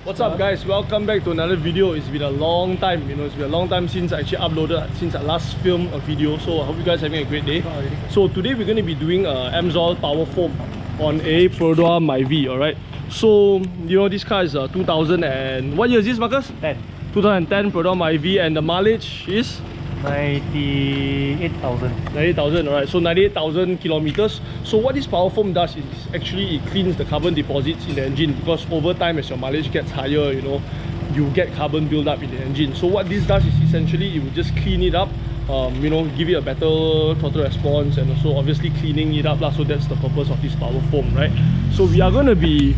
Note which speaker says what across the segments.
Speaker 1: What's up guys, welcome back to another video. It's been a long time, it's been a long time since I actually uploaded, since I last filmed a video. So I hope you guys are having a great day. So today we're going to be doing Amsoil Powerfoam on a Perodua Myvi, alright. So, this car is 2000 and... what year is this, Marcus? 2010 Perodua Myvi, and the mileage is? 98,000, alright, so 98,000 kilometers. So what this Powerfoam does is actually it cleans the carbon deposits in the engine, because over time as your mileage gets higher, you get carbon build up in the engine. So what this does is essentially it will just clean it up, give it a better throttle response, and also obviously cleaning it up. So that's the purpose of this Powerfoam, right? So we are going to be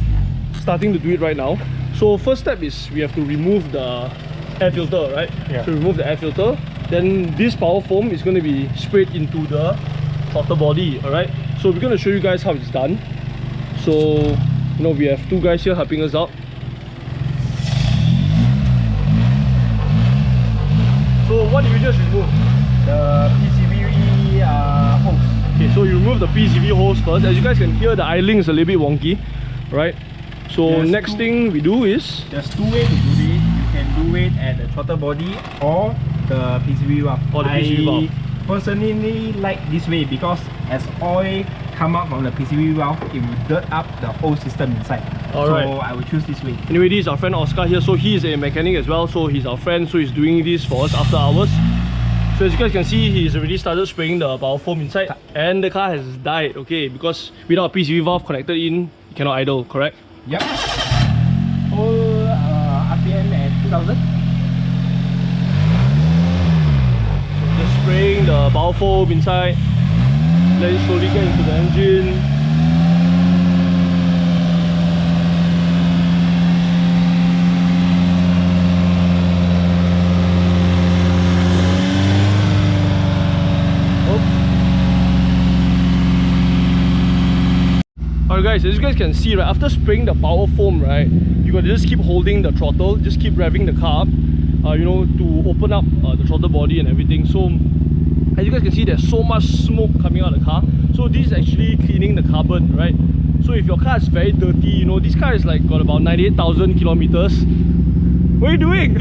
Speaker 1: starting to do it right now. So first step is we have to remove the air filter, right? Yeah. So remove the air filter. Then this Powerfoam is going to be sprayed into the throttle body, alright? So we're going to show you guys how it's done. So, we have two guys here helping us out. So what do you just remove?
Speaker 2: The PCV hose.
Speaker 1: Okay, so you remove the PCV hose first. As you guys can hear, the idling is a little bit wonky, right? So next thing we do is...
Speaker 2: there's two ways to do this. You can do it at the throttle body or the PCV valve.
Speaker 1: Or the PCV valve.
Speaker 2: I personally like this way because as oil come out from the PCV valve, it will dirt up the whole system inside.
Speaker 1: Alright.
Speaker 2: So I will choose this way.
Speaker 1: Anyway, this is our friend Oscar here. So he is a mechanic as well. So he's our friend. So he's doing this for us after hours. So as you guys can see, he's already started spraying the Powerfoam inside, and the car has died, okay, because without a PCV valve connected in, you cannot idle, correct?
Speaker 2: Yep. Whole RPM at 2000.
Speaker 1: Just spraying the Powerfoam inside, let it slowly get into the engine. Alright guys, as you guys can see, right, after spraying the Powerfoam, right, you got to just keep holding the throttle, just keep revving the car up, to open up the throttle body and everything. So as you guys can see, there's so much smoke coming out of the car. So this is actually cleaning the carbon, right? So if your car is very dirty, this car is like got about 98,000 kilometers. What are you doing?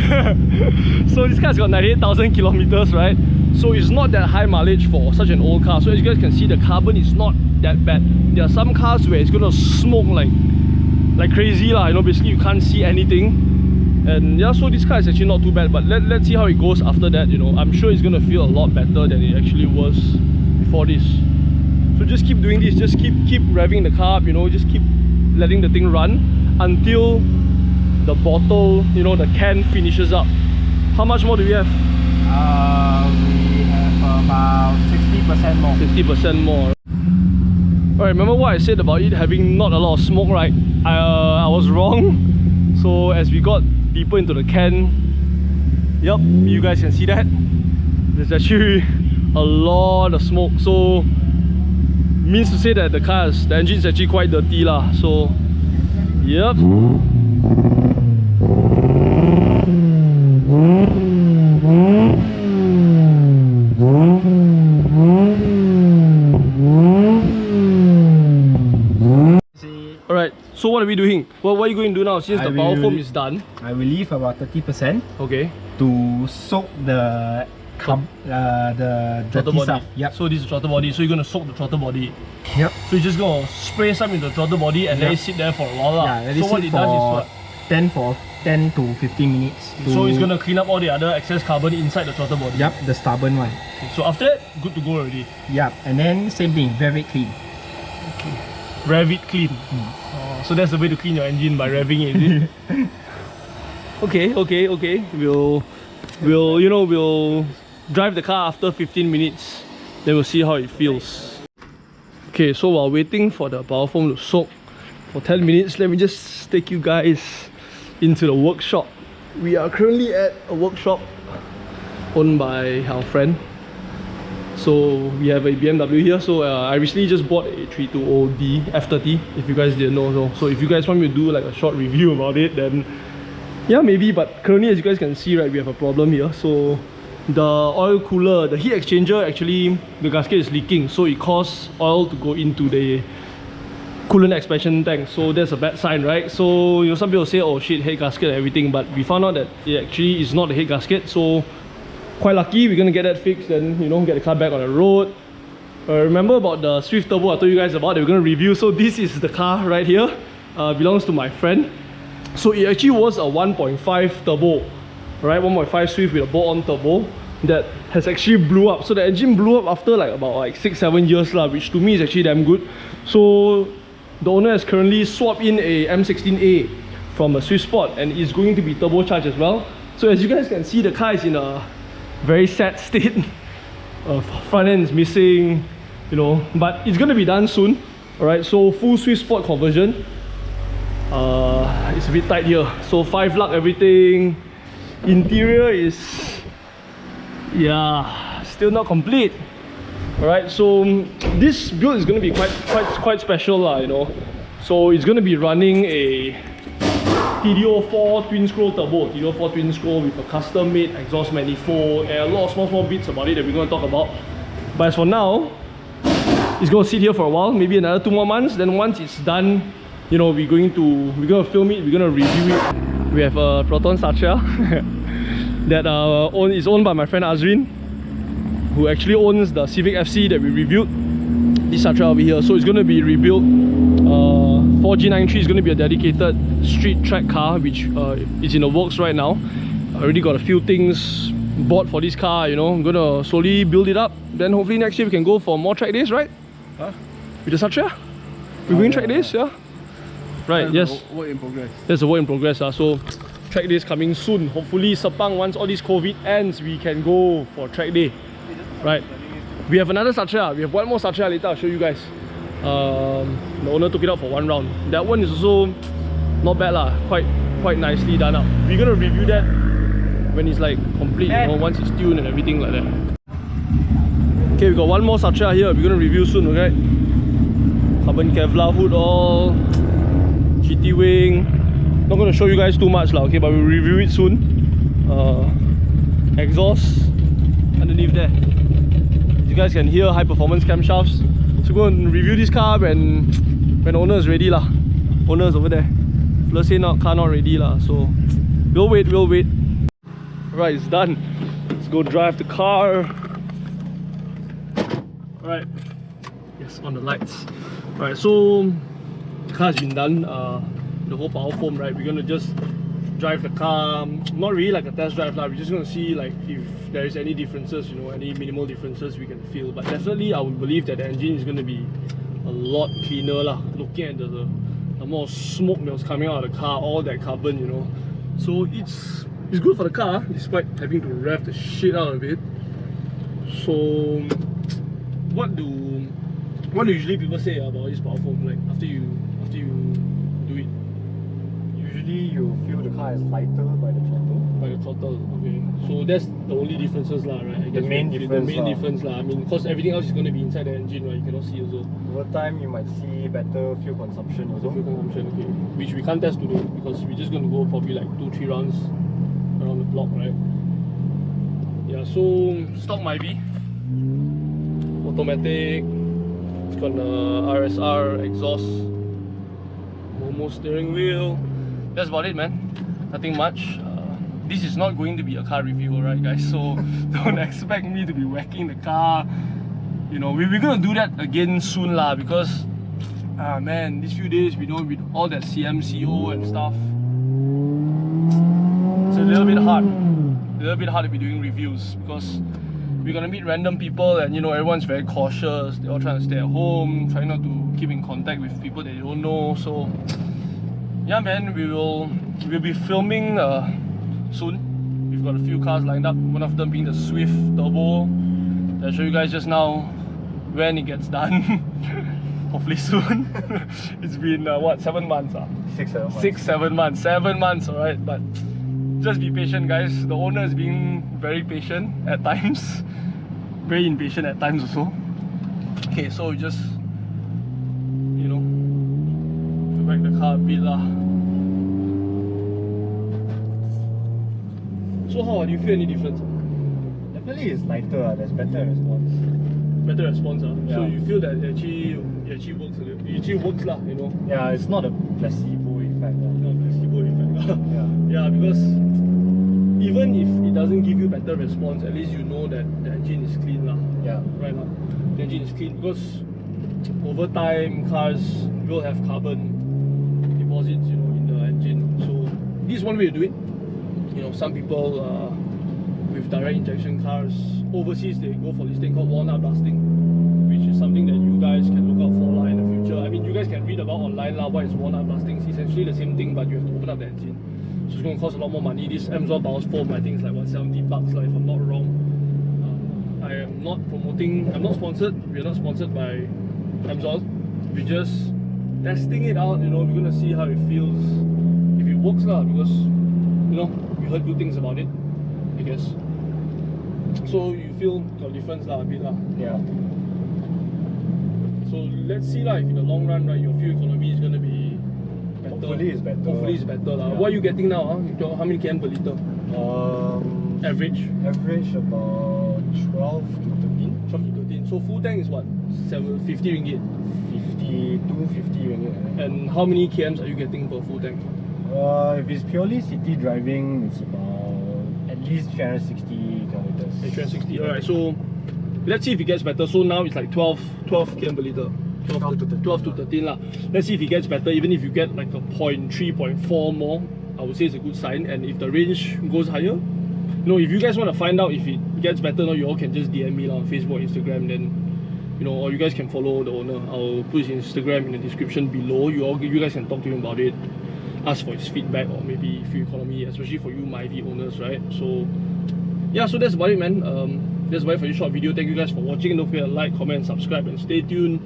Speaker 1: So this car's got 98,000 kilometers, right? So it's not that high mileage for such an old car. So as you guys can see, the carbon is not that bad. There are some cars where it's gonna smoke like crazy lah. Basically you can't see anything. And yeah, so this car is actually not too bad. But let's see how it goes after that. I'm sure it's gonna feel a lot better than it actually was before this. So just keep doing this. Just keep revving the car up. Just keep letting the thing run until the bottle, the can finishes up. How much more do we have?
Speaker 2: We have about 60% more.
Speaker 1: 60% more. Alright, remember what I said about it having not a lot of smoke, right? I was wrong. So as we got deeper into the can, yep, you guys can see that there's actually a lot of smoke. So means to say that the engine is actually quite dirty lah. So yep. Alright, so what are we doing? What are you going to do now since the Powerfoam is done?
Speaker 2: I will leave about 30%.
Speaker 1: Okay.
Speaker 2: To soak the
Speaker 1: throttle body.
Speaker 2: stuff. Yep.
Speaker 1: So this is the throttle body. So you're going to soak the throttle body.
Speaker 2: Yep.
Speaker 1: So you're just going to spray some in the throttle body and let it sit there for a while.
Speaker 2: Yeah,
Speaker 1: so what it does is what?
Speaker 2: 10 to 15 minutes.
Speaker 1: So it's going to clean up all the other excess carbon inside the throttle body.
Speaker 2: Yep, the stubborn one.
Speaker 1: Okay, so after that, good to go already.
Speaker 2: Yep, and then same thing, very clean.
Speaker 1: Okay. Rev it clean. So that's the way to clean your engine, by revving it, is it? Okay. We'll drive the car after 15 minutes. Then we'll see how it feels. Okay, so while waiting for the Powerfoam to soak for 10 minutes, let me just take you guys into the workshop. We are currently at a workshop owned by our friend. So we have a BMW here. So I recently just bought a 320D F30, if you guys didn't know. So if you guys want me to do like a short review about it, then yeah, maybe. But currently, as you guys can see, right, we have a problem here. So the oil cooler, the heat exchanger, actually the gasket is leaking, so it caused oil to go into the coolant expansion tank, so that's a bad sign, right? So you know, some people say, oh shit, head gasket and everything, but we found out that it actually is not a head gasket. So quite lucky, we're gonna get that fixed, then you know, get the car back on the road. Remember about the Swift Turbo I told you guys about that we're gonna review? So this is the car right here, belongs to my friend. So it actually was a 1.5 turbo, right? 1.5 Swift with a bolt-on turbo that has actually blew up. So the engine blew up after like about like 6-7 years lah, which to me is actually damn good. So the owner has currently swapped in a M16A from a Swift Sport and is going to be turbocharged as well. So as you guys can see, the car is in a very sad state. Front end is missing, you know, but it's gonna be done soon. Alright, so full Swift Sport conversion. It's a bit tight here. So 5 lug everything. Interior is, yeah, still not complete. Alright, so this build is gonna be quite special lah, you know. So it's gonna be running a TDO4 twin scroll turbo, TDO4 twin scroll with a custom made exhaust manifold and a lot of small bits about it that we're going to talk about. But as for now, it's going to sit here for a while, maybe another 2 more months. Then once it's done, you know, we're going to film it, we're going to review it. We have a Proton Satya that is owned by my friend Azrin, who actually owns the Civic FC that we reviewed. This Satya over here, so it's going to be rebuilt. 4G93 is going to be a dedicated street track car, which is in the works right now. I already got a few things bought for this car, you know. I'm going to slowly build it up. Then hopefully next year we can go for more track days, right? Huh? With the Satya? We're going track days, yeah? Right, yes.
Speaker 3: Work in progress.
Speaker 1: There's a work in progress. So track days coming soon. Hopefully Sepang, once all this COVID ends, we can go for track day. Right. We have another Satya. We have one more Satya later. I'll show you guys. The owner took it out for 1 round. That one is also not bad lah. Quite nicely done up. We're gonna review that when it's like complete, you know, once it's tuned and everything like that. Okay, we got one more Satya here. We're gonna review soon, okay? Carbon Kevlar hood, all GT wing. Not gonna show you guys too much lah, okay? But we'll review it soon. Exhaust underneath there. You guys can hear high performance camshafts. So go and review this car when the owner is ready lah. Owner is over there. Let's say car not ready lah. So we'll wait. Alright, it's done. Let's go drive the car. Alright. Yes, on the lights. Alright, so the car has been done. The whole Powerfoam, right? We're gonna just drive the car, not really like a test drive lah. We're just gonna see like if there is any differences, you know, any minimal differences we can feel. But definitely I would believe that the engine is gonna be a lot cleaner lah. Looking at the amount of smoke that was coming out of the car, all that carbon, you know. So it's good for the car, despite having to rev the shit out of it. So what do usually people say about this Powerfoam, like after you do it?
Speaker 3: Usually you feel the car is lighter by the throttle.
Speaker 1: By the throttle, okay. So that's the only differences lah, right? I guess
Speaker 3: The main difference
Speaker 1: lah. I mean, because everything else is going to be inside the engine, right? You cannot see also.
Speaker 3: Over time you might see better fuel consumption also.
Speaker 1: Fuel consumption, okay. Which we can't test today because we're just going to go probably like 2-3 rounds around the block, right? Yeah, so stock Myvi. Automatic. It's got the RSR exhaust. Momo steering wheel. That's about it, man. Nothing much. This is not going to be a car review, alright guys, so don't expect me to be whacking the car. You know, we're gonna do that again soon lah, because man, these few days, with all that CMCO and stuff, it's a little bit hard to be doing reviews, because we're gonna meet random people and, you know, everyone's very cautious. They're all trying to stay at home, trying not to keep in contact with people that they don't know. So yeah, man, we'll be filming soon. We've got a few cars lined up, one of them being the Swift Turbo. I'll show you guys just now when it gets done. Hopefully soon. It's been what, 7 months? 6-7 months. 7 months, alright, but just be patient, guys. The owner is being very patient at times, very impatient at times also. Okay, so we just, you know, back the car a bit lah. So how, do you feel any difference?
Speaker 3: Definitely it's lighter, there's better response.
Speaker 1: Better response,
Speaker 3: Yeah.
Speaker 1: So you feel that it actually works a little bit? it actually works lah, you know.
Speaker 3: Yeah, it's not a placebo effect.
Speaker 1: Not placebo effect.
Speaker 3: Yeah.
Speaker 1: Yeah, because even if it doesn't give you better response, at least you know that the engine is clean lah.
Speaker 3: Yeah.
Speaker 1: Right now, the engine is clean, because over time cars will have carbon deposits, you know, in the engine. So this is one way to do it. You know, some people with direct injection cars overseas, they go for this thing called walnut blasting, which is something that you guys can look out for lah in the future. I mean, you guys can read about online lah what is walnut blasting. It's essentially the same thing, but you have to open up the engine. So it's going to cost a lot more money. This Amsoil Powerfoam, I think it's like what, $70 like, if I'm not wrong. I am not promoting, I'm not sponsored. We're not sponsored by Amsoil. We're just testing it out, you know. We're going to see how it feels, if it works lah, because, you know, we heard good things about it, I guess. So you feel got difference lah, a bit lah.
Speaker 3: Yeah.
Speaker 1: So let's see lah, if in the long run, right, your fuel economy is going to be better.
Speaker 3: Hopefully it's better.
Speaker 1: Hopefully it's better lah.
Speaker 3: Yeah.
Speaker 1: What are you getting now? Huh? How many km per liter? Average?
Speaker 3: Average about 12 to 13.
Speaker 1: 12 to 13. So full tank is what? 50 ringgit.
Speaker 3: 50 ringgit.
Speaker 1: And how many kms are you getting per full tank?
Speaker 3: If it's purely city driving, it's about at least 360 kilometers.
Speaker 1: 360. Alright, so let's see if it gets better. So now it's like 12 km per liter.
Speaker 3: 12 to 13.
Speaker 1: 12 to 13 lah. Let's see if it gets better. Even if you get like a 0.3, 0.4 more, I would say it's a good sign. And if the range goes higher, you know, if you guys want to find out if it gets better, you all can just DM me on Facebook, Instagram, then, you know, or you guys can follow the owner. I'll put his Instagram in the description below. You guys can talk to him about it, ask for his feedback, or maybe fuel economy, especially for you Myvi owners, right? So yeah, so that's about it, man. That's about it for this short video. Thank you guys for watching. Don't forget to like, comment, and subscribe, and stay tuned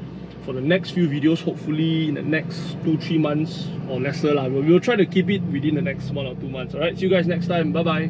Speaker 1: for the next few videos. Hopefully in the next 2-3 months or lesser lah. We'll try to keep it within the next 1 or 2 months. Alright, see you guys next time. Bye bye.